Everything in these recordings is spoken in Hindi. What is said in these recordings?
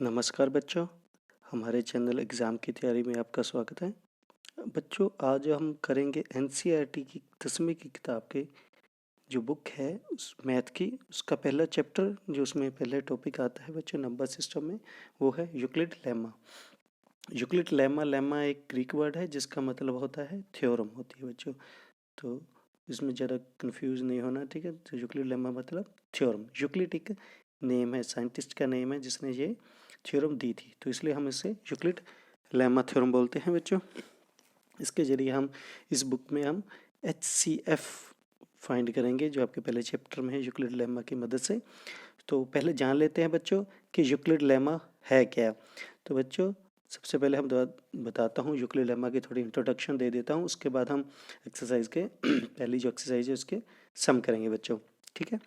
नमस्कार बच्चों, हमारे चैनल एग्ज़ाम की तैयारी में आपका स्वागत है। बच्चों, आज हम करेंगे एनसीईआरटी की 10वीं की किताब के जो बुक है उस मैथ की उसका पहला चैप्टर जो उसमें पहले टॉपिक आता है बच्चों नंबर सिस्टम में, वो है Euclid lemma. Euclid lemma lemma एक ग्रीक वर्ड है जिसका मतलब होता है थ्योरम होती है बच्चों। तो इसमें ज़रा कंफ्यूज नहीं होना, ठीक है। तो यूक्लिड लेमा मतलब थ्योरम। यूक्लिड एक नेम है, साइंटिस्ट का नेम है जिसने ये थ्योरम दी थी, तो इसलिए हम इसे यूक्लिड लेमा थ्योरम बोलते हैं बच्चों। इसके ज़रिए हम इस बुक में हम HCF फाइंड करेंगे जो आपके पहले चैप्टर में है यूक्लिड लेमा की मदद से। तो पहले जान लेते हैं बच्चों कि यूक्लिड लेमा है क्या। तो बच्चों, सबसे पहले हम बताता हूँ यूक्लिड लेमा की थोड़ी इंट्रोडक्शन दे देता हूँ, उसके बाद हम एक्सरसाइज के पहली जो एक्सरसाइज है उसके सम करेंगे बच्चों, ठीक है।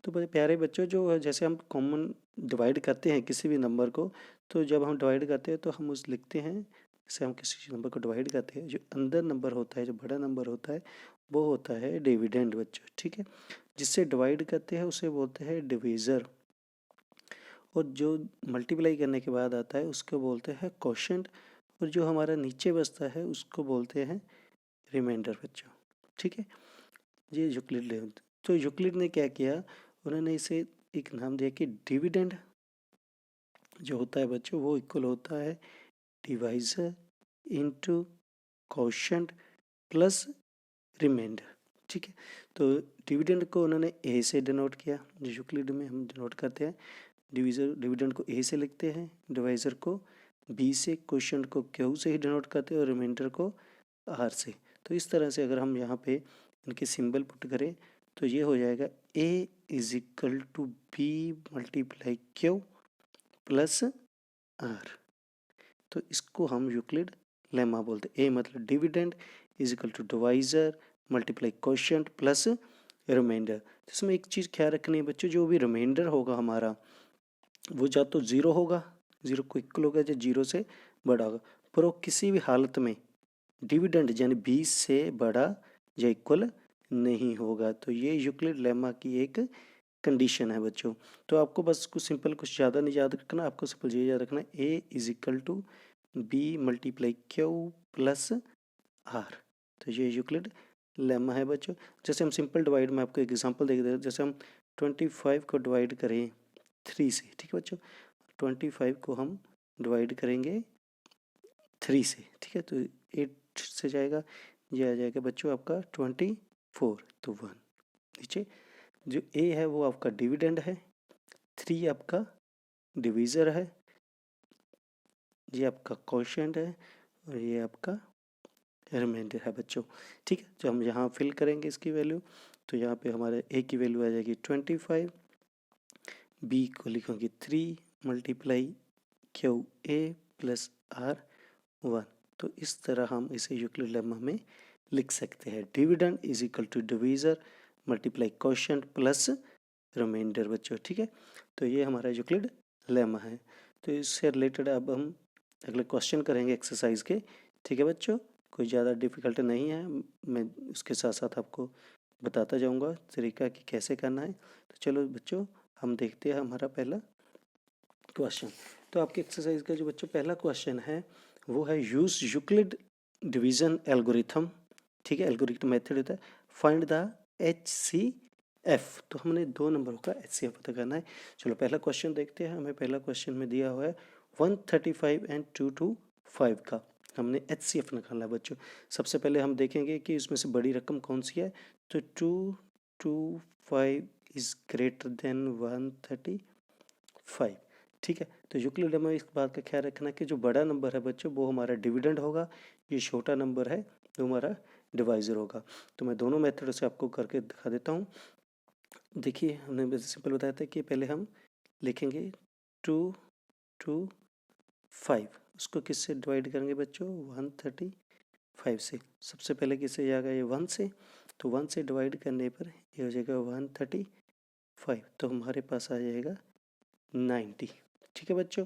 तो बड़े प्यारे बच्चों, जो जैसे हम कॉमन डिवाइड करते हैं किसी भी नंबर को, तो जब हम डिवाइड करते हैं तो हम उस लिखते हैं, जैसे हम किसी नंबर को डिवाइड करते हैं, जो अंदर नंबर होता है, जो बड़ा नंबर होता है, वो होता है डिविडेंड बच्चों, ठीक है। जिससे डिवाइड करते हैं उसे बोलते हैं डिवीज़र, और जो मल्टीप्लाई करने के बाद आता है उसको बोलते हैं क्वोशंट, और जो हमारा नीचे बचता है उसको बोलते हैं रिमाइंडर बच्चों, ठीक है। ये यूक्लिड ले। तो यूक्लिड ने क्या किया, उन्होंने इसे एक नाम दिया कि डिविडेंड जो होता है बच्चों वो इक्वल होता है divisor into quotient plus remainder, ठीक है। तो डिविडेंड को उन्होंने ए से डिनोट किया, जो यूक्लिड में हम डिनोट करते हैं। डिविजर डिविडेंड को ए से लिखते हैं, डिवाइजर को बी से, क्वोशंट को क्यू से ही डिनोट करते हैं और रिमाइंडर को आर से। तो इस तरह से अगर हम यहाँ पे इनके सिंबल पुट करें तो ये हो जाएगा a is equal to B multiply Q plus r. तो इसको हम यूक्लिड लेमा बोलते हैं। ए मतलब dividend is equal to divisor multiply quotient plus remainder. इसमें एक चीज़ ख्याल रखनी है बच्चों, जो भी रिमाइंडर होगा हमारा वो या तो ज़ीरो होगा, ज़ीरो को इक्वल होगा, या जीरो से बड़ा होगा, पर वो किसी भी हालत में डिविडेंड यानी 20 से बड़ा या इक्वल नहीं होगा। तो ये यूक्लिड लेमा की एक कंडीशन है बच्चों। तो आपको बस कुछ सिंपल, कुछ ज़्यादा नहीं याद रखना, आपको सिंपल ये याद रखना है ए is equal to B multiply Q plus r. तो ये यूक्लिड लेमा है बच्चों। जैसे हम सिंपल डिवाइड में आपको एक एग्जांपल देख देते हैं, जैसे हम 25 को डिवाइड करें 3 से, ठीक है बच्चों। 25 को हम डिवाइड करेंगे 3 से, ठीक है। तो 8 से जाएगा, ये आ जाएगा बच्चों आपका 24, तो 1 नीचे। जो ए है वो आपका डिविडेंड है, 3 आपका डिवीज़र है, ये आपका क्वोशंट है, और ये आपका रिमाइंडर है बच्चों, ठीक है। जो हम यहाँ फिल करेंगे इसकी वैल्यू, तो यहाँ पे हमारे ए की वैल्यू आ जाएगी 25, बी को लिखोगे 3 multiply Q A plus R 1। तो इस तरह हम इसे यूक्लिड लेमा में लिख सकते हैं, dividend is equal to divisor multiply quotient plus remainder बच्चों, ठीक है। तो ये हमारा यूक्लिड लेमा है। तो इससे रिलेटेड अब हम अगले क्वेश्चन करेंगे एक्सरसाइज के, ठीक है बच्चों। कोई ज़्यादा डिफ़िकल्ट नहीं है, मैं उसके साथ साथ आपको बताता जाऊंगा तरीका कि कैसे करना है। तो चलो बच्चों, हम देखते हैं हमारा पहला क्वेश्चन। तो आपके एक्सरसाइज का जो बच्चों पहला क्वेश्चन है वो है यूज यूक्लिड डिवीजन एल्गोरिथम, ठीक है। एल्गोरिथम मेथड होता है फाइंड द HCF। तो हमने दो नंबरों का HCF पता करना है। चलो पहला क्वेश्चन देखते हैं। हमें पहला क्वेश्चन में दिया हुआ है 135 एंड 225 का हमने HCF निकालना है बच्चों। सबसे पहले हम देखेंगे कि इसमें से बड़ी रकम कौन सी है। तो 225 इज ग्रेटर देन 135, ठीक है। तो यूक्लिड में इस बात का ख्याल रखना कि जो बड़ा नंबर है बच्चों वो हमारा डिविडेंड होगा, ये छोटा नंबर है वो हमारा डिवाइजर होगा। तो मैं दोनों मेथड से आपको करके दिखा देता हूँ। देखिए, हमने सिंपल बताया था कि पहले हम लिखेंगे 225, उसको किससे डिवाइड करेंगे बच्चों, 135 से। सबसे पहले किससे जाएगा, ये 1 से, तो 1 से डिवाइड करने पर ये हो जाएगा 135, तो हमारे पास आ जाएगा 90, ठीक है बच्चों।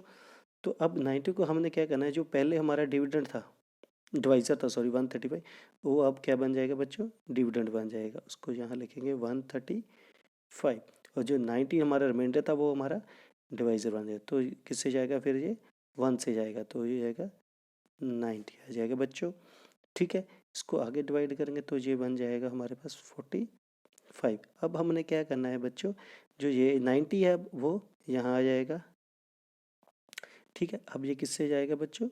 तो अब 90 को हमने क्या करना है, जो पहले हमारा डिविडेंड था, डिवाइजर था सॉरी 135, वो अब क्या बन जाएगा बच्चों, डिविडेंड बन जाएगा। उसको यहाँ लिखेंगे 135, और जो 90 हमारा रिमाइंडर था वो हमारा डिवाइज़र बन जाएगा। तो किससे जाएगा फिर ये 1 से जाएगा, तो ये जाएगा 90 आ जाएगा बच्चों। ठीक है, इसको आगे डिवाइड करेंगे तो ये बन जाएगा हमारे पास 45। अब हमने क्या करना है बच्चों, जो ये 90 है वो यहाँ आ जाएगा। ठीक है, अब ये किससे जाएगा बच्चों,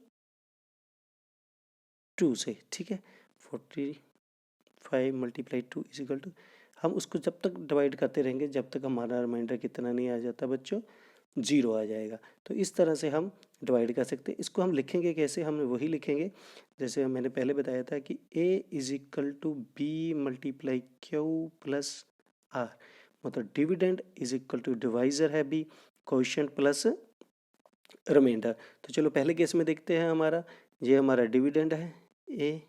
2 से। ठीक है, 45 मल्टीप्लाई 2 इजिकल टू, हम उसको जब तक डिवाइड करते रहेंगे जब तक हमारा रिमाइंडर कितना नहीं आ जाता बच्चों, 0 आ जाएगा। तो इस तरह से हम डिवाइड कर सकते हैं। इसको हम लिखेंगे कैसे, हम वही लिखेंगे जैसे मैंने पहले बताया था कि a is equal to B multiply Q plus r, मतलब dividend is equal to divisor है बी, कोएफिशिएंट प्लस रिमाइंडर। तो चलो पहले केस में देखते हैं, हमारा ये हमारा डिविडेंड है ए,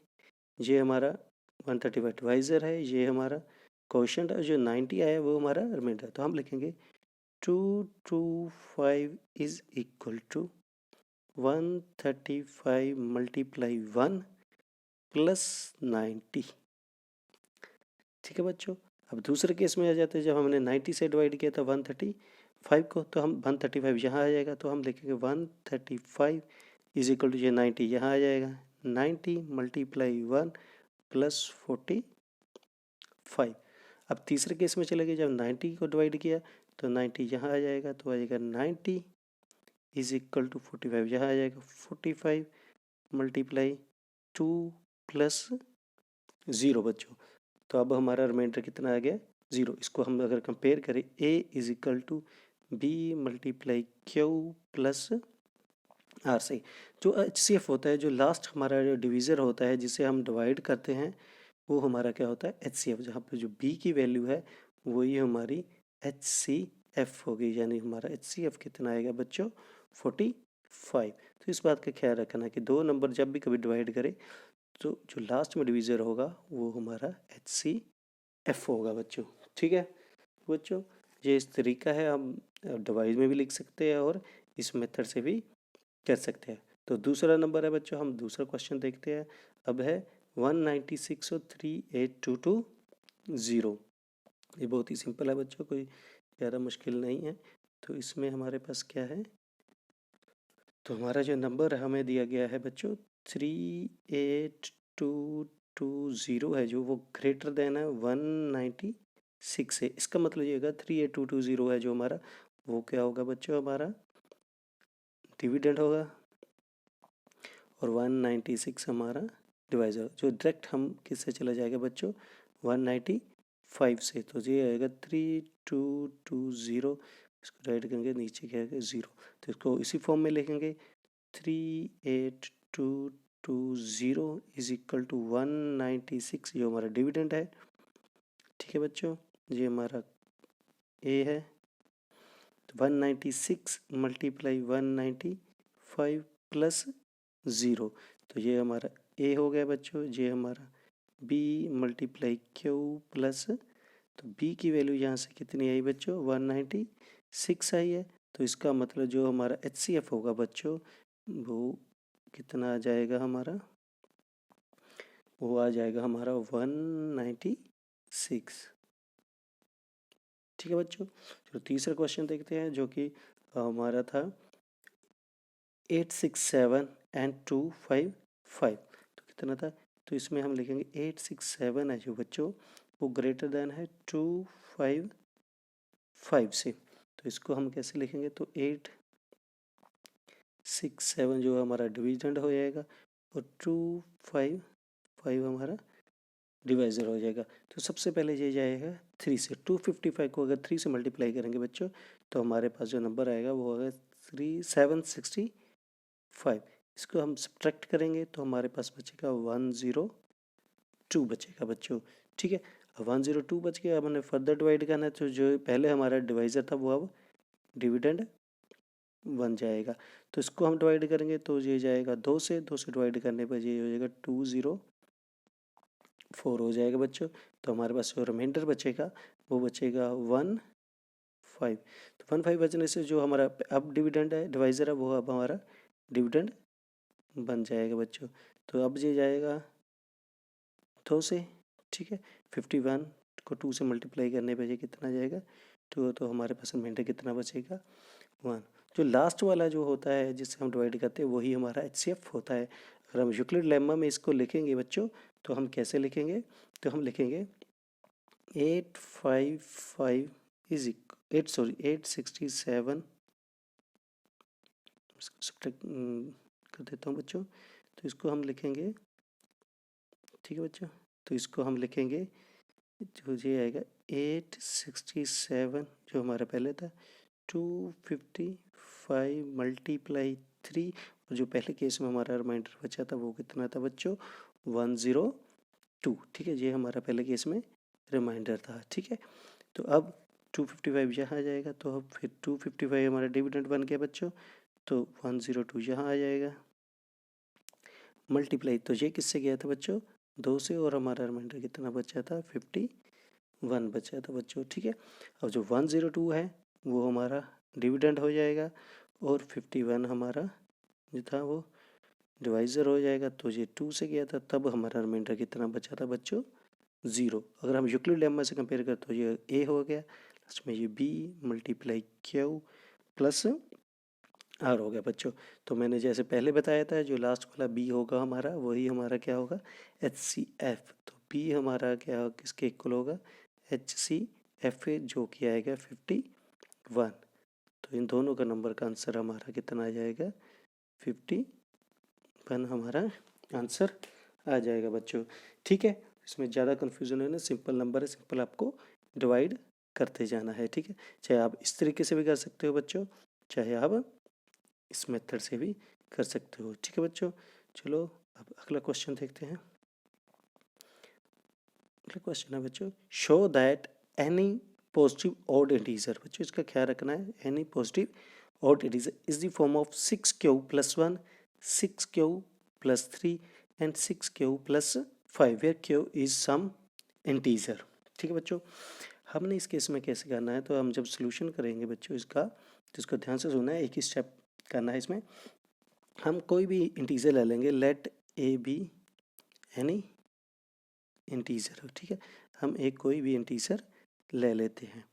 ये हमारा 135 डिवाइज़र है, ये हमारा कोएफिशिएंट है, जो 90 आया वो हमारा रिमाइंडर। तो हम लिखेंगे 225 is equal to 135 multiply 1 plus 90। ठीक है बच्चों, अब दूसरे केस में आ जाते हैं, जब हमने 90 से डिवाइड किया था 135 को, तो हम 135 यहाँ आ जाएगा, तो हम लिखेंगे 135 इज इक्वल टू ये 90 यहाँ आ जाएगा, 90 मल्टीप्लाई 1 प्लस 45। अब तीसरे केस में चले गए, जब 90 को डिवाइड किया तो 90 यहाँ आ जाएगा, तो आ जाएगा 90 इज इक्वल टू 45 यहाँ आ जाएगा, 45 मल्टीप्लाई 2 प्लस 0 बच्चों। तो अब हमारा रिमाइंडर कितना आ गया, 0। इसको हम अगर कंपेयर करें, a is equal to B multiply Q plus R से, जो HCF होता है, जो लास्ट हमारा जो डिवीज़र होता है जिसे हम डिवाइड करते हैं, वो हमारा क्या होता है HCF, जहाँ पे जो b की वैल्यू है वही हमारी HCF होगी, यानी हमारा HCF कितना आएगा बच्चों, 45। तो इस बात का ख्याल रखना कि दो नंबर जब भी कभी डिवाइड करें तो जो लास्ट में डिवीज़र होगा वो हमारा HCF होगा बच्चों। ठीक है बच्चों, ये इस तरीका है, हम डिवाइड में भी लिख सकते हैं और इस मेथड से भी कर सकते हैं। तो दूसरा नंबर है बच्चों, हम दूसरा क्वेश्चन देखते हैं। अब है 196 और 38220। ये बहुत ही सिंपल है बच्चों, कोई ज़्यादा मुश्किल नहीं है। तो इसमें हमारे पास क्या है, तो हमारा जो नंबर हमें दिया गया है बच्चों 38220 है, जो वो ग्रेटर देन है 196 से। इसका मतलब ये होगा 38220 है जो हमारा, वो क्या होगा बच्चों, हमारा डिविडेंड होगा, और 196 हमारा डिवाइज़र, जो डायरेक्ट हम किससे चला जाएगा बच्चों, 195 से। तो ये आएगा 3220, इसको राइट करेंगे, नीचे क्या आएगा 0। तो इसको इसी फॉर्म में लिखेंगे 38220 इज इक्वल टू 196, जो हमारा डिविडेंड है। ठीक है बच्चों, ये हमारा ए है, तो 196 मल्टीप्लाई 195 प्लस 0, तो ये हमारा ए हो गया बच्चों। ये हमारा बी मल्टीप्लाई क्यू प्लस, तो बी की वैल्यू यहाँ से कितनी आई बच्चों, 196 आई है। तो इसका मतलब जो हमारा HCF होगा बच्चों, वो कितना आ जाएगा हमारा, वो आ जाएगा हमारा 196। ठीक है बच्चों, चलो तीसरा क्वेश्चन देखते हैं, जो कि हमारा था 867 एंड 255। तो कितना था, तो इसमें हम लिखेंगे 867 है जो बच्चों, वो ग्रेटर देन है 255 से। तो इसको हम कैसे लिखेंगे, तो 867 जो हमारा डिविडेंड हो जाएगा, और 255 हमारा डिवाइज़र हो जाएगा। तो सबसे पहले ये जाएगा 3 से, 255 को अगर 3 से मल्टीप्लाई करेंगे बच्चों, तो हमारे पास जो नंबर आएगा वो होगा 3765। इसको हम सब्ट्रैक्ट करेंगे तो हमारे पास बचेगा 102 बचेगा बच्चों। ठीक है, अब 102 बच गया, अब हमने फर्दर डिवाइड करना है, तो जो पहले हमारा डिवाइज़र था वो अब डिविडेंड बन जाएगा। तो इसको हम डिवाइड करेंगे तो ये जाएगा 2 से, 2 से डिवाइड करने पर ये हो जाएगा 204 हो जाएगा बच्चों। तो हमारे पास जो रिमाइंडर बचेगा वो बचेगा 15। तो 15 बचने से जो हमारा अब डिविडेंड है, डिवाइज़र है, वो अब हमारा डिविडेंड बन जाएगा बच्चों। तो अब ये जाएगा 2 से। ठीक है, 51 को 2 से मल्टीप्लाई करने पर ये कितना जाएगा, तो हमारे पास रिमाइंडर कितना बचेगा, 1। जो लास्ट वाला जो होता है जिससे हम डिवाइड करते हैं वही हमारा HCF होता है। अगर हम यूक्लिड लेम्मा में इसको लिखेंगे बच्चों तो हम कैसे लिखेंगे, तो हम लिखेंगे 855 इज 867 सब्ट्रैक्ट कर देता हूँ बच्चों। तो इसको हम लिखेंगे, ठीक है बच्चों, तो इसको हम लिखेंगे जो ये आएगा 867 जो हमारा पहले था 255 मल्टीप्लाई 3, और जो पहले केस में हमारा रिमाइंडर बचा था वो कितना था बच्चों 102। ठीक है, ये हमारा पहले केस में रिमाइंडर था। ठीक है, तो अब 255 यहाँ आ जाएगा, तो अब फिर 255 हमारा डिविडेंड बन गया बच्चों, तो 102 यहाँ आ जाएगा मल्टीप्लाई, तो ये किससे गया था बच्चों 2 से, और हमारा रिमाइंडर कितना बचा था 51 बचा था बच्चों। ठीक है, अब जो 102 है वो हमारा डिविडेंड हो जाएगा और 51 हमारा जो था वो डिवाइज़र हो जाएगा, तो ये 2 से गया था, तब हमारा रिमाइंडर कितना बचा था बच्चों 0। अगर हम यूक्लिड लेम्मा से कंपेयर करें तो ये A हो गया, लास्ट में ये B multiply Q plus R हो गया बच्चों। तो मैंने जैसे पहले बताया था जो लास्ट वाला B होगा हमारा वही हमारा क्या होगा HCF, तो B हमारा क्या किसके इक्वल होगा HCF जो कि आएगा 51। तो इन दोनों का नंबर का आंसर हमारा कितना आ जाएगा 51 हमारा आंसर आ जाएगा बच्चों। ठीक है, इसमें ज़्यादा कन्फ्यूज़न है ना, सिंपल नंबर है, सिंपल आपको डिवाइड करते जाना है। ठीक है, चाहे आप इस तरीके से भी कर सकते हो बच्चों, चाहे आप इस मेथड से भी कर सकते हो। ठीक है बच्चों, चलो अब अगला क्वेश्चन देखते हैं। अगला क्वेश्चन है बच्चों, show that any positive odd integer, बच्चों इसका ख्याल रखना है, any positive odd integer is the form of 6Q + 1, 6Q + 3 and 6Q + 5 where Q is some integer. ठीक है बच्चों, हमने इस केस में कैसे करना है, तो हम जब सोल्यूशन करेंगे बच्चों इसका, तो इसको ध्यान से सुनना है, एक ही स्टेप करना है इसमें। हम कोई भी इंटीजर ले लेंगे, let a be any integer, ठीक है, हम एक कोई भी इंटीजर ले लेते हैं,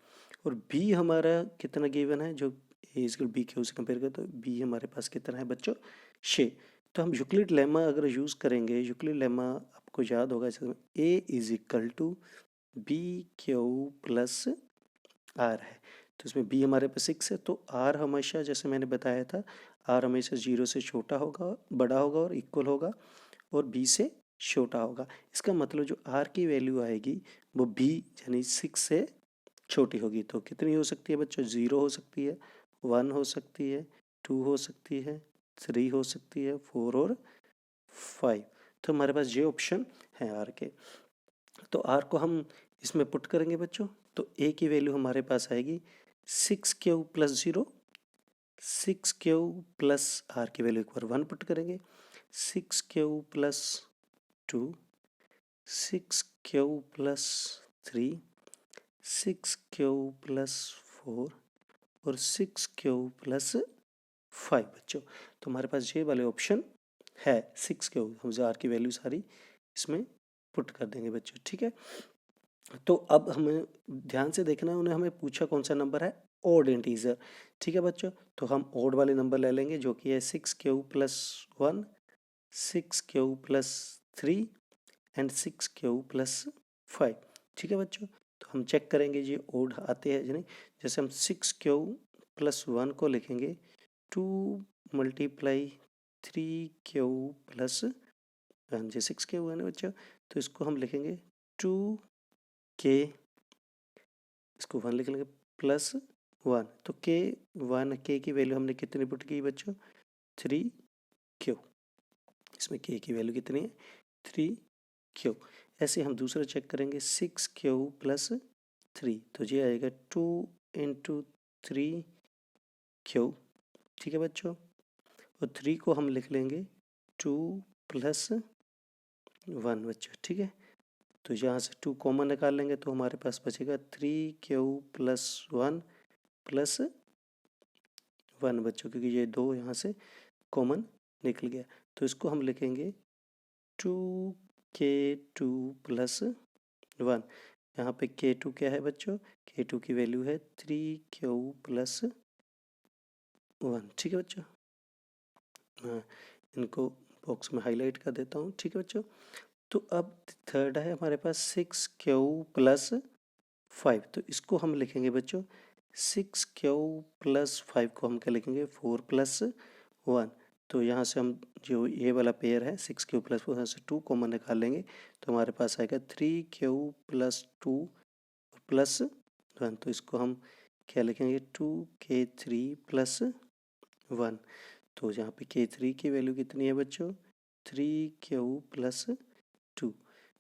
और b हमारा कितना गिवन है, जो a इज बी क्यू से कंपेयर करें तो b हमारे पास कितना है बच्चों 6। तो हम यूक्लिड लेमा अगर यूज़ करेंगे, यूक्लिड लेमा आपको याद होगा इसमें a is equal to B Q plus R है, तो इसमें b हमारे पास 6 है, तो r हमेशा जैसे मैंने बताया था r हमेशा 0 से छोटा होगा, बड़ा होगा और इक्वल होगा, और b से छोटा होगा। इसका मतलब जो r की वैल्यू आएगी वो b यानी 6 से छोटी होगी। तो कितनी हो सकती है बच्चों 0 हो सकती है, 1 हो सकती है, 2 हो सकती है, 3 हो सकती है, 4 और 5। तो हमारे पास ये ऑप्शन है r के। तो r को हम इसमें पुट करेंगे बच्चों, तो a की वैल्यू हमारे पास आएगी 6Q + 0, 6Q प्लस r की वैल्यू एक बार 1 पुट करेंगे, 6Q + 2, 6Q + 3, 6Q + 4 और 6Q + 5 बच्चों। तो हमारे पास ये वाले ऑप्शन है 6Q, हम जार की वैल्यू सारी इसमें पुट कर देंगे बच्चों। ठीक है, तो अब हमें ध्यान से देखना है, उन्हें हमें पूछा कौन सा नंबर है ऑड इंटीजर। ठीक है बच्चों, तो हम ऑड वाले नंबर ले लेंगे जो कि है 6Q + 1, 6Q + 3 एंड 6Q + 5। ठीक है बच्चों, तो हम चेक करेंगे ये ओड आते हैं नहीं। जैसे हम 6Q + 1 को लिखेंगे 2 × 3Q + 1, ये 6Q है ना बच्चों, तो इसको हम लिखेंगे 2K, इसको 1 लिख लेंगे +1, तो K की वैल्यू हमने कितनी पुट की बच्चों 3Q, इसमें K की वैल्यू कितनी है 3Q। ऐसे हम दूसरा चेक करेंगे 6Q + 3, तो ये आएगा 2 × 3Q। ठीक है बच्चों, और 3 को हम लिख लेंगे 2 + 1 बच्चों। ठीक है, तो यहाँ से 2 कॉमन निकाल लेंगे तो हमारे पास बचेगा 3Q + 1 + 1 बच्चों, क्योंकि ये 2 यहाँ से कॉमन निकल गया, तो इसको हम लिखेंगे 2K2 + 1। यहाँ पे K2 क्या है बच्चों, K2 की वैल्यू है 3Q + 1। ठीक है बच्चों, हाँ, इनको बॉक्स में हाईलाइट कर देता हूँ। ठीक है बच्चों, तो अब थर्ड है हमारे पास 6Q प्लस 5। तो इसको हम लिखेंगे बच्चों 6Q प्लस 5 को हम क्या लिखेंगे 4 प्लस 1। तो यहाँ से हम जो ये वाला पेयर है 6Q प्लस 4 से 2 कॉमन निकाल लेंगे, तो हमारे पास आएगा 3Q प्लस 2 प्लस 1। तो इसको हम क्या लिखेंगे 2K3 प्लस 1। तो यहाँ पे K3 की वैल्यू कितनी है बच्चों 3Q प्लस 2।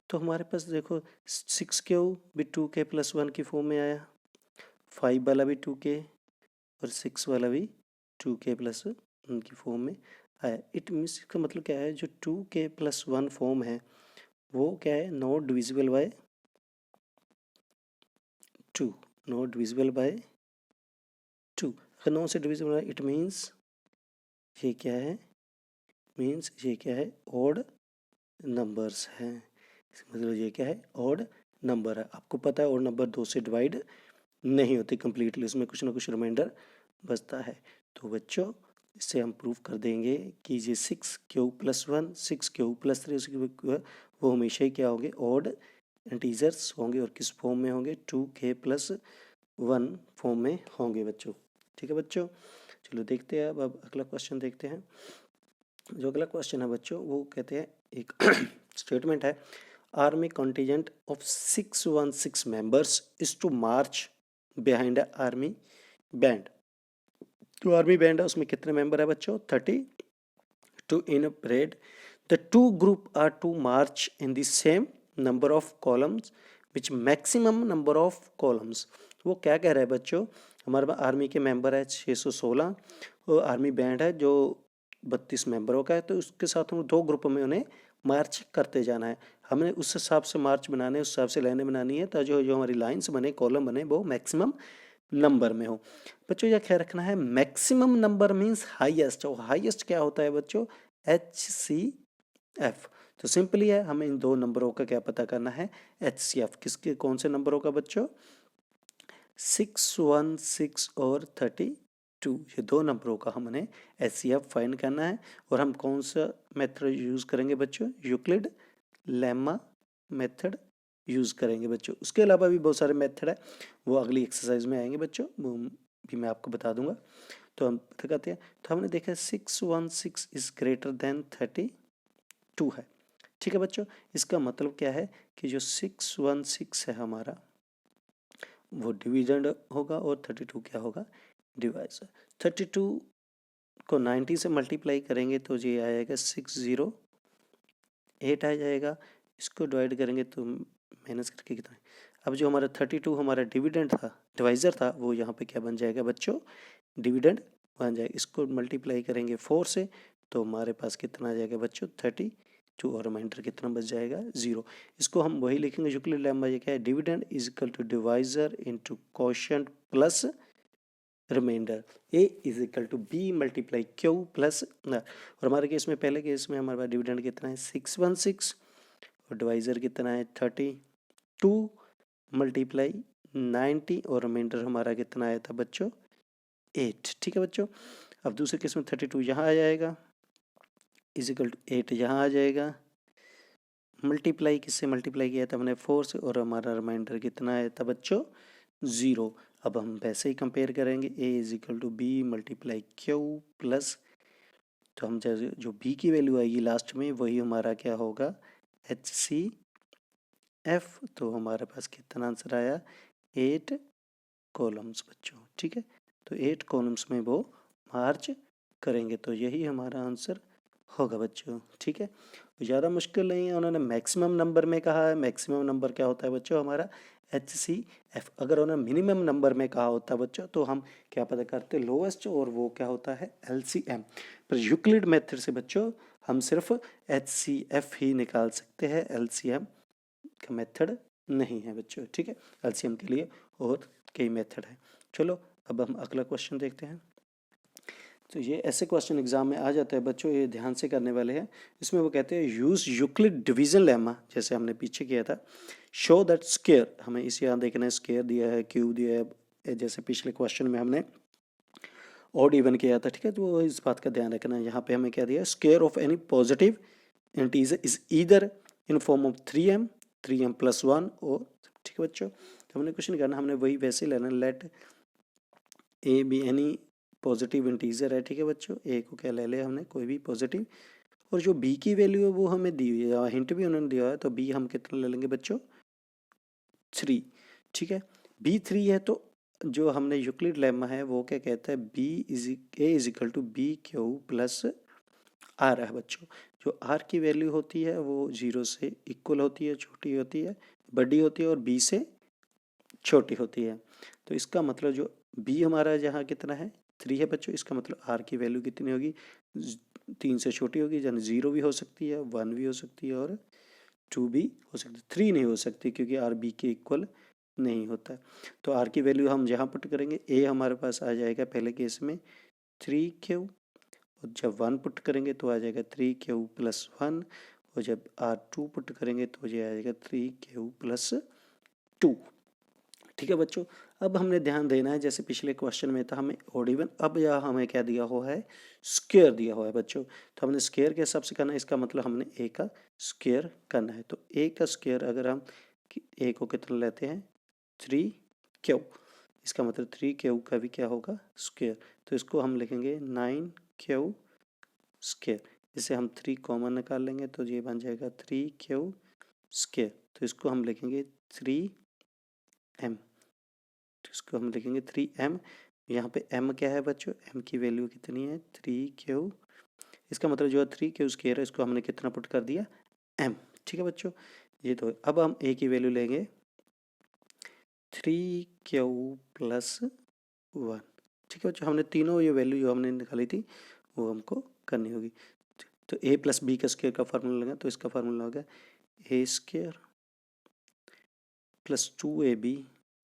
तो हमारे पास देखो 6Q भी 2K प्लस 1 की फॉर्म में आया, 5 वाला भी 2K और 6 वाला भी 2K प्लस 1 की फॉर्म में आया। इट मीन्स इसका मतलब क्या है, जो 2K प्लस 1 फॉर्म है वो क्या है not divisible by 2, not divisible by 2। अगर नॉट से डिविजिबल है इट मीन्स ये क्या है, मीन्स ये क्या है ऑड नंबर्स हैं। मतलब ये क्या है ऑड नंबर है। आपको पता है ऑड नंबर 2 से डिवाइड नहीं होती कंप्लीटली, उसमें कुछ ना कुछ रिमाइंडर बचता है। तो बच्चों इससे हम प्रूव कर देंगे कि ये 6Q प्लस 1 6Q प्लस 3 वो हमेशा ही क्या होंगे ऑड इंटीजर्स होंगे, और किस फॉर्म में होंगे 2K प्लस 1 फॉर्म में होंगे बच्चों। ठीक है बच्चों, चलो देखते हैं अब अगला क्वेश्चन देखते हैं। जो अगला क्वेश्चन है बच्चों वो कहते हैं एक स्टेटमेंट है, army contingent of 616 members is to march behind army band. जो आर्मी बैंड है उसमें कितने मेंबर है बच्चों 32 in a parade. The two group are to march in the same number of columns which maximum number of columns. वो क्या कह रहा है बच्चों, हमारे पास आर्मी के मेंबर है 616 और आर्मी बैंड है जो 32 मेंबरों का है, तो उसके साथ हम 2 ग्रुप में उन्हें मार्च करते जाना है। हमें उस हिसाब से मार्च बनाने, उस हिसाब से लाइनें बनानी है ताकि जो हमारी लाइन्स बने कॉलम बने वो मैक्सिमम नंबर में हो। बच्चों यह ख्याल रखना है मैक्सिमम नंबर मीन्स हाईएस्ट, और हाईएस्ट क्या होता है बच्चों HCF। तो सिंपली है हमें इन 2 नंबरों का क्या पता करना है HCF। किसके कौन से नंबरों का बच्चों 616 और 32, ये 2 नंबरों का हमने HCF फाइंड करना है। और हम कौन सा मेथड यूज़ करेंगे बच्चों यूक्लिड लेमा मेथड यूज़ करेंगे बच्चों। उसके अलावा भी बहुत सारे मेथड है, वो अगली एक्सरसाइज में आएंगे बच्चों, वो भी मैं आपको बता दूंगा। तो हम बताते हैं, तो हमने देखा 616 इज ग्रेटर देन 32 है। ठीक है बच्चों, इसका मतलब क्या है कि जो 616 है हमारा वो डिविजन होगा और 32 क्या होगा डिवाइजर। 32 को 90 से मल्टीप्लाई करेंगे तो ये आएगा 608 आ जाएगा। इसको डिवाइड करेंगे तो माइनस करके कितना है। अब जो हमारा 32 हमारा डिविडेंड था डिवाइजर था वो यहाँ पे क्या बन जाएगा बच्चों डिविडेंड बन जाएगा। इसको मल्टीप्लाई करेंगे 4 से तो हमारे पास कितना आ जाएगा बच्चों 32 और रिमाइंडर कितना बच जाएगा 0। इसको हम वही लिखेंगे यूक्लिड लेम्मा, ये क्या है dividend is equal to divisor into quotient plus remainder A is equal to B multiply Q plus और हमारे केस में पहले केस में हमारे पास डिविडेंड कितना है 616 और डिवाइजर कितना है 32 मल्टीप्लाई 90 और रिमाइंडर हमारा कितना आया था बच्चों 8। ठीक है बच्चों, अब दूसरे केस में 32 यहाँ आ जाएगा इज इक्वल टू 8 यहाँ आ जाएगा, मल्टीप्लाई किससे मल्टीप्लाई किया था हमने 4 से और हमारा रिमाइंडर कितना आया था बच्चों 0। अब हम वैसे ही कंपेयर करेंगे A is equal to B multiply Q plus, तो हम जैसे जो बी की वैल्यू आएगी लास्ट में वही हमारा क्या होगा HCF। तो हमारे पास कितना आंसर आया 8 कॉलम्स बच्चों। ठीक है, तो 8 कॉलम्स में वो मार्च करेंगे, तो यही हमारा आंसर होगा बच्चों। ठीक है, ज़्यादा मुश्किल नहीं है, उन्होंने मैक्सिमम नंबर में कहा है। मैक्सिमम नंबर क्या होता है बच्चों हमारा HCF। अगर उन्होंने मिनिमम नंबर में कहा होता बच्चों तो हम क्या पता करते लोएस्ट, और वो क्या होता है LCM। पर यूक्लिड मेथड से बच्चों हम सिर्फ HCF ही निकाल सकते हैं, LCM का मेथड नहीं है बच्चों। ठीक है, LCM के लिए और कई मेथड है। चलो अब हम अगला क्वेश्चन देखते हैं। तो ये ऐसे क्वेश्चन एग्जाम में आ जाता है बच्चों, ये ध्यान से करने वाले हैं। इसमें वो कहते हैं यूज यूक्लिड डिवीजन लेमा, जैसे हमने पीछे किया था। शो दैट स्क्वायर, हमें इसे यहाँ देखना है स्क्वायर दिया है क्यूब दिया है, जैसे पिछले क्वेश्चन में हमने ऑड इवन किया था, ठीक है। तो वो इस बात का ध्यान रखना है। यहाँ पे हमें क्या दिया, square of any positive integer is either in form of 3m plus 1 और, ठीक है बच्चों। तो हमने कुछ नहीं करना, हमने वही वैसे ही लेना, let a be any positive integer है, ठीक है बच्चों। ए को क्या ले लिया हमने, कोई भी पॉजिटिव, और जो बी की वैल्यू है वो हमें दी हुई है, हिंट भी उन्होंने दिया है, तो बी हम कितना ले लेंगे बच्चों, 3, ठीक है। बी 3 है तो जो हमने यूक्लिड लेमा है वो क्या कहता है, ए is equal to B Q plus R है बच्चों। जो आर की वैल्यू होती है वो 0 से इक्वल होती है, छोटी होती है, बड़ी होती है, और बी से छोटी होती है। तो इसका मतलब जो बी हमारा जहाँ कितना है, 3 है बच्चों, इसका मतलब आर की वैल्यू कितनी होगी, 3 से छोटी होगी, यानी 0 भी हो सकती है, 1 भी हो सकती है, और 2 भी हो सकती है। 3 नहीं हो सकती क्योंकि आर बी के इक्वल नहीं होता है। तो आर की वैल्यू हम जहाँ पुट करेंगे, ए हमारे पास आ जाएगा पहले केस में 3Q, और जब 1 पुट करेंगे तो आ जाएगा 3Q प्लस 1, और जब R2 पुट करेंगे तो ये आ जाएगा 3Q प्लस 2, ठीक है बच्चों। अब हमने ध्यान देना है, जैसे पिछले क्वेश्चन में था हमें ऑड इवन, अब यहाँ हमें क्या दिया हुआ है, स्क्वायर दिया हुआ है बच्चों। तो हमने स्क्वायर के हिसाब से करना है, इसका मतलब हमने ए का स्क्वायर करना है। तो ए का स्क्वायर अगर हम ए को कितना लेते हैं, 3Q, इसका मतलब 3Q का भी क्या होगा, स्क्वायर। तो इसको हम लिखेंगे 9Q स्क्वायर, इसे हम 3 कॉमन निकाल लेंगे तो ये बन जाएगा 3Q स्क्वायर। तो इसको हम लिखेंगे 3M, तो इसको हम लिखेंगे 3M। यहाँ पे M क्या है बच्चों, M की वैल्यू कितनी है, 3Q, इसका मतलब जो 3Q स्क्वायर है इसको हमने कितना पुट कर दिया, M, ठीक है बच्चों। ये तो अब हम A की वैल्यू लेंगे 3Q प्लस 1, ठीक है बच्चों। हमने तीनों ये वैल्यू जो हमने निकाली थी वो हमको करनी होगी। तो A प्लस बी का स्क्वायर का फार्मूला लगा, तो इसका फार्मूला होगा A square plus 2AB,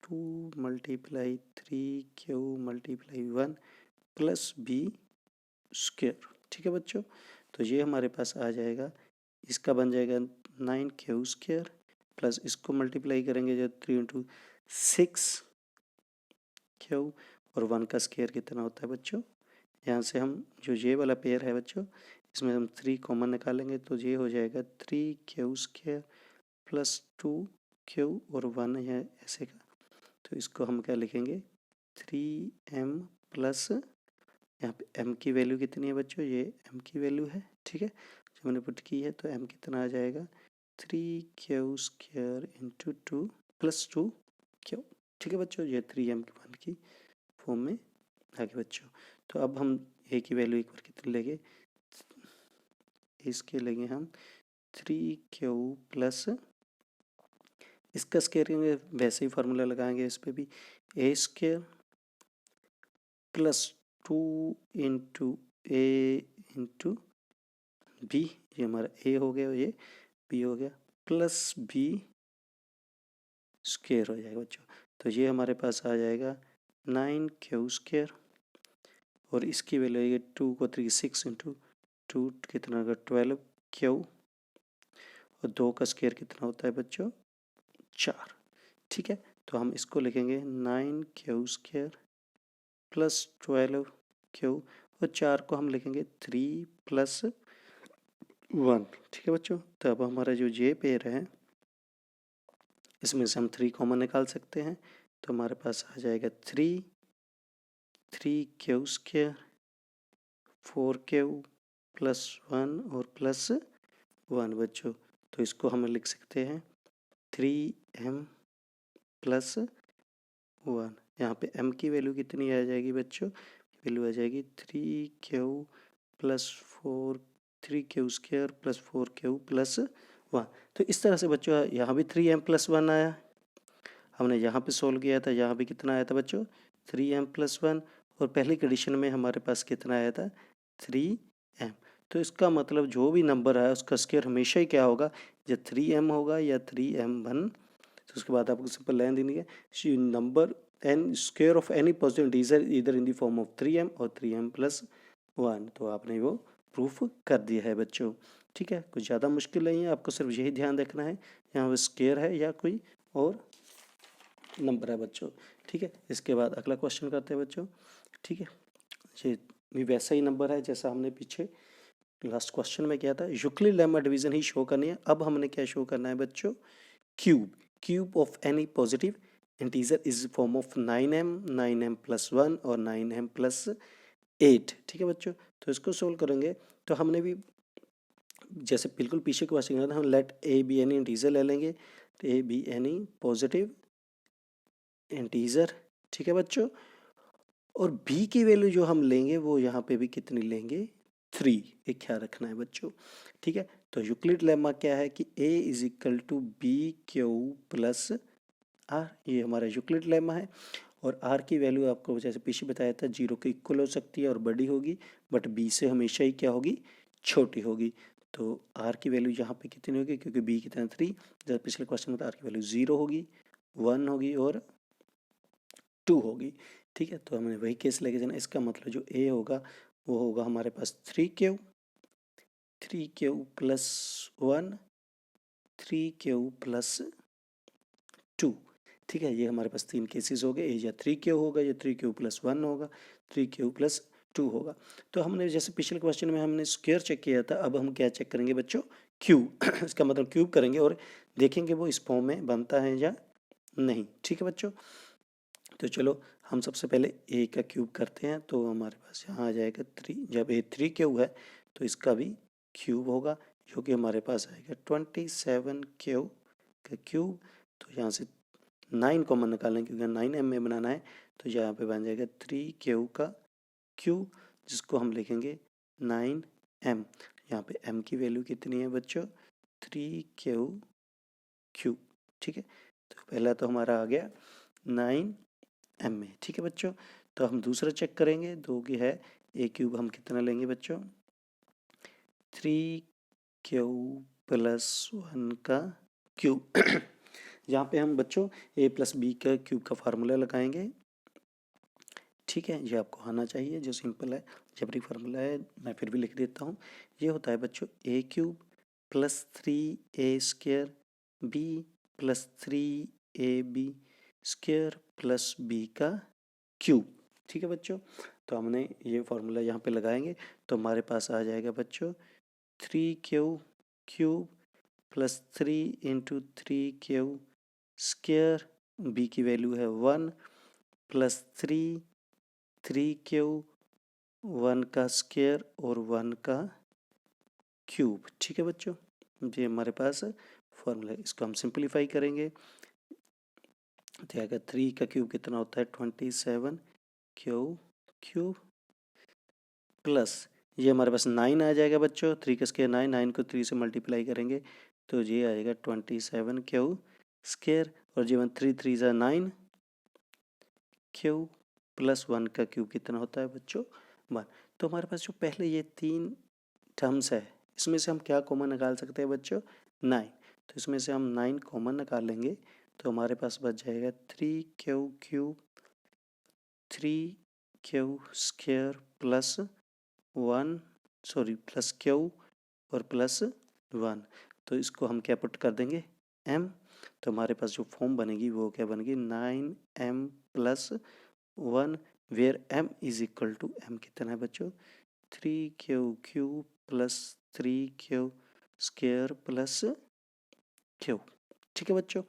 2 multiply 3Q multiply 1 plus B square, ठीक है बच्चों। तो ये हमारे पास आ जाएगा, इसका बन जाएगा 9Q स्क्वायर, प्लस इसको मल्टीप्लाई करेंगे जब 3 इंटू 6Q, और 1 का स्क्वायर कितना होता है बच्चों, यहाँ से हम जो ये वाला पेयर है बच्चों, इसमें हम 3 कॉमन निकालेंगे तो ये हो जाएगा 3Q स्क्वायर प्लस 2Q और 1 है ऐसे का। तो इसको हम क्या लिखेंगे, 3M प्लस, यहाँ पे M की वैल्यू कितनी है बच्चों, ये M की वैल्यू है, ठीक है। जो मैंने पुट की है तो M कितना आ जाएगा, 3Q square into 2 plus 2Q, ठीक है बच्चों। ये 3M की 1 की फॉर्म में आगे बच्चों। तो अब हम ए की वैल्यू एक बार कितनी लेंगे, इसके लेंगे हम 3Q प्लस, इसका स्क्वायर करेंगे वैसे ही फार्मूला लगाएंगे इस पर भी, ए स्क्वायर प्लस 2 इंटू ए इंटू बी, ये हमारा ए हो गया, ये बी हो गया, प्लस बी स्क्वायर हो जाएगा बच्चों। तो ये हमारे पास आ जाएगा 9Q स्क्वायर, और इसकी वैल्यू है 2 को 3 6 इंटू 2 कितना होगा 12Q, और 2 का स्क्वायर कितना होता है बच्चों, 4, ठीक है। तो हम इसको लिखेंगे 9Q स्क्वायर प्लस 12Q, और 4 को हम लिखेंगे 3 प्लस 1, ठीक है बच्चों। तो अब हमारा जो ये पेयर है इसमें से हम 3 कॉमन निकाल सकते हैं, तो हमारे पास आ जाएगा 3Q स्क्वायर 4Q प्लस 1 और प्लस 1 बच्चों। तो इसको हम लिख सकते हैं 3M प्लस 1, यहाँ पे M की वैल्यू कितनी आ जाएगी बच्चों, वैल्यू आ जाएगी 3Q plus 4, 3Q square plus 4Q plus 1। तो इस तरह से बच्चों यहाँ भी 3M प्लस 1 आया, हमने यहाँ पे सोल्व किया था, यहाँ भी कितना आया था बच्चों 3M प्लस 1, और पहली कंडीशन में हमारे पास कितना आया था 3M। तो इसका मतलब जो भी नंबर है उसका स्क्वायर हमेशा ही क्या होगा, या 3M होगा या 3M1। तो उसके बाद आपको सिंपल लाइन देनी है, number N square of any positive integer इधर in the form of 3M और 3M प्लस 1। तो आपने वो प्रूफ कर दिया है बच्चों, ठीक है। कुछ ज़्यादा मुश्किल नहीं है, आपको सिर्फ यही ध्यान रखना है यहाँ पर स्क्वायर है या कोई और नंबर है बच्चों, ठीक है। इसके बाद अगला क्वेश्चन करते हैं बच्चों, ठीक है। ये भी वैसा ही नंबर है जैसा हमने पीछे लास्ट क्वेश्चन में किया था। यूक्लिड लेमा डिवीजन ही शो करनी है। अब हमने क्या शो करना है बच्चों, cube of any positive integer is form of 9m, 9m plus 1 और 9m प्लस 8। ठीक है बच्चों, तो इसको सोल्व करेंगे तो हमने भी जैसे बिल्कुल पीछे क्वेश्चन किया था, हम let a be any integer ले लेंगे, तो a be any positive integer. ठीक है बच्चों, और b की वैल्यू जो हम लेंगे वो यहाँ पे भी कितनी लेंगे, 3। एक ख्याल रखना है बच्चों। ठीक है, तो यूक्लिड लेमा क्या है कि a is equal to B Q plus R, ये हमारा यूक्लिड लेमा है। और r की वैल्यू आपको जैसे पीछे बताया था 0 के इक्वल हो सकती है और बड़ी होगी, बट b से हमेशा ही क्या होगी, छोटी होगी। तो r की वैल्यू यहाँ पे कितनी होगी, क्योंकि b कितना 3, जैसे पिछले क्वेश्चन में r की वैल्यू 0 होगी, 1 होगी और 2 होगी। ठीक है, तो हमने वही केस लेके जाना। इसका मतलब जो a होगा वो होगा हमारे पास 3q प्लस 1, 3q प्लस 2। ठीक है, ये हमारे पास 3 केसेस हो गए, या 3q होगा या 3q प्लस 1 होगा, 3q प्लस 2 होगा। तो हमने जैसे पिछले क्वेश्चन में हमने स्क्वायर चेक किया था, अब हम क्या चेक करेंगे बच्चों, क्यूब। इसका मतलब क्यूब करेंगे और देखेंगे वो इस फॉर्म में बनता है या नहीं। ठीक है बच्चों, तो चलो हम सबसे पहले a का क्यूब करते हैं। तो हमारे पास यहाँ आ जाएगा 3, जब a 3q है तो इसका भी क्यूब होगा, जो कि हमारे पास आएगा 27q का क्यूब। तो यहाँ से 9 कॉमन निकालेंगे क्योंकि 9m में बनाना है, तो यहाँ पे बन जाएगा 3q का क्यूब, जिसको हम लिखेंगे 9m। यहाँ पे m की वैल्यू कितनी है बच्चों, 3q क्यूब। ठीक है, तो पहला तो हमारा आ गया 9m में। ठीक है बच्चों, तो हम दूसरा चेक करेंगे, 2 की है a क्यूब, हम कितना लेंगे बच्चों, 3q प्लस 1 का क्यूब। यहाँ पे हम बच्चों a प्लस बी का क्यूब का फार्मूला लगाएंगे। ठीक है, ये आपको आना चाहिए, जो सिंपल है, जबरी फार्मूला है, मैं फिर भी लिख देता हूँ। ये होता है बच्चों a cube plus 3a square b plus 3ab square plus b का क्यूब। ठीक है बच्चों, तो हमने ये फार्मूला यहाँ पे लगाएंगे तो हमारे पास आ जाएगा बच्चों 3q cube plus 3 into 3q square, b की वैल्यू है 1 प्लस 3q 1 का स्क्वायर और 1 का क्यूब। ठीक है बच्चों, ये हमारे पास फॉर्मूला है, इसको हम सिंप्लीफाई करेंगे तो अगर 3 का क्यूब कितना होता है 27q क्यूब प्लस ये हमारे पास 9 आ जाएगा बच्चों, 3 का स्क्वायर 9, 9 को 3 से मल्टीप्लाई करेंगे तो ये आएगा 27q स्क्वायर, और जीवन 3 3 ज़ा 9 क्यूब प्लस 1 का क्यूब कितना होता है बच्चों 1। तो हमारे पास जो पहले ये 3 टर्म्स है, इसमें से हम क्या कॉमन निकाल सकते हैं बच्चों, 9। तो इसमें से हम 9 कॉमन निकाल लेंगे तो हमारे पास बच जाएगा 3q cube 3q square plus 1 plus q और प्लस 1। तो इसको हम क्या पुट कर देंगे m, तो हमारे पास जो फॉर्म बनेगी वो क्या बनेगी 9m plus 1, where m is equal to m कितना है बच्चों 3q cube plus 3q square plus q। ठीक है बच्चों,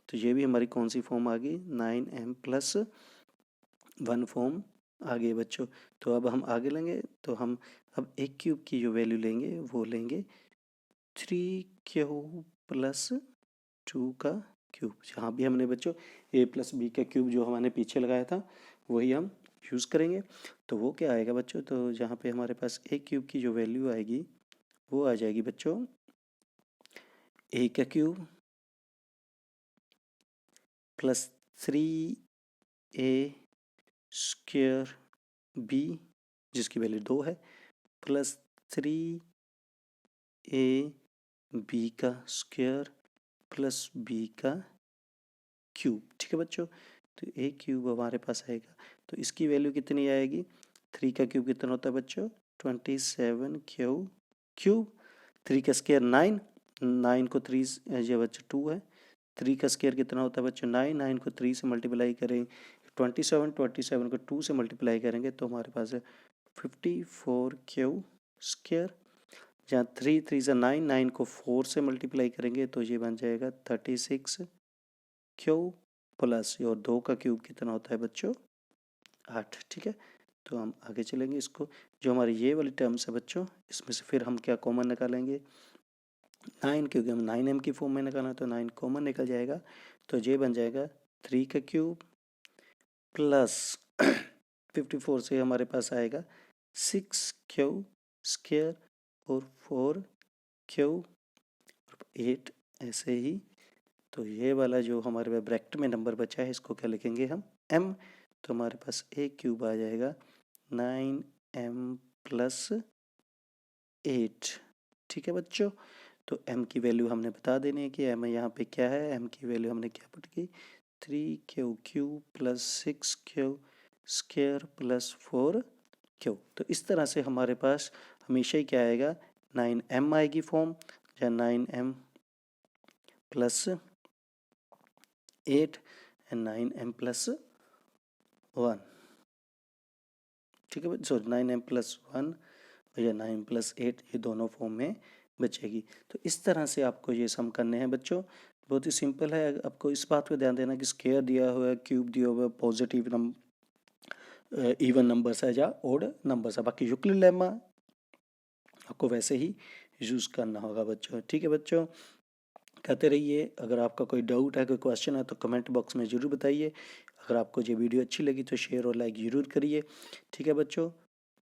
तो ये भी हमारी कौन सी फॉर्म आ गई 9m प्लस 1 फॉर्म आ गई बच्चों। तो अब हम आगे लेंगे, तो हम अब एक क्यूब की जो वैल्यू लेंगे वो लेंगे 3q प्लस 2 का क्यूब। यहाँ भी हमने बच्चों a प्लस बी का क्यूब जो हमने पीछे लगाया था वही हम यूज़ करेंगे। तो वो क्या आएगा बच्चों, तो यहाँ पे हमारे पास a क्यूब की जो वैल्यू आएगी वो आ जाएगी बच्चों a का cube plus 3a square b जिसकी वैल्यू 2 है प्लस 3a b का स्क्वायर प्लस b का क्यूब। ठीक है बच्चों, तो a क्यूब हमारे पास आएगा, तो इसकी वैल्यू कितनी आएगी, 3 का क्यूब कितना होता है बच्चों 27q क्यूब, 3 का स्क्वायर 9, 9 को 3 ये बच्चों 2 है, 3 का स्क्वायर कितना होता है बच्चों 9, 9 को 3 से मल्टीप्लाई करें 27, 27 को 2 से मल्टीप्लाई करेंगे तो हमारे पास है 54Q स्क्वायर, जहाँ 3 3 से 9, 9 को 4 से मल्टीप्लाई करेंगे तो ये बन जाएगा 36Q प्लस, और 2 का क्यूब कितना होता है बच्चों? 8। ठीक है, तो हम आगे चलेंगे। इसको जो हमारी ये वाली टर्म्स है बच्चों, इसमें से फिर हम क्या कॉमन निकालेंगे? 9, क्योंकि हम 9m की फॉर्म में निकालना, तो 9 कॉमन निकल जाएगा, तो ये बन जाएगा 3 का क्यूब प्लस 54 से हमारे पास आएगा 6Q स्क्वायर और 4Q 8, ऐसे ही। तो ये वाला जो हमारे पास ब्रैकेट में नंबर बचा है, इसको क्या लिखेंगे हम? m। तो हमारे पास एक क्यूब आ जाएगा 9m प्लस 8। ठीक है बच्चों, तो m की वैल्यू हमने बता देनी है कि m यहाँ पे क्या है। m की वैल्यू हमने क्या पुट की? 3QQ plus 6Q square plus 4Q। तो इस तरह से हमारे पास हमेशा ही क्या आएगा? 9m आएगी फॉर्म, या 9m plus 8 and 9m plus 1। ठीक है, सॉरी 9m प्लस 1 या 9 प्लस 8, ये दोनों फॉर्म में बचेगी। तो इस तरह से आपको ये सम करने हैं बच्चों, बहुत ही सिंपल है। आपको इस बात पे ध्यान देना कि स्क्वायर दिया हुआ है, क्यूब दिया हुआ है, पॉजिटिव इवन नंबर्स है या ओड नंबर्स है। बाकी यूक्लिड लेमा आपको वैसे ही यूज़ करना होगा बच्चों। ठीक है बच्चों, कहते रहिए। अगर आपका कोई डाउट है, कोई क्वेश्चन है, तो कमेंट बॉक्स में ज़रूर बताइए। अगर आपको ये वीडियो अच्छी लगी तो शेयर और लाइक ज़रूर करिए। ठीक है बच्चों,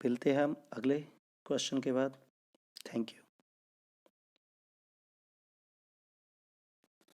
मिलते हैं हम अगले क्वेश्चन के बाद। Thank you.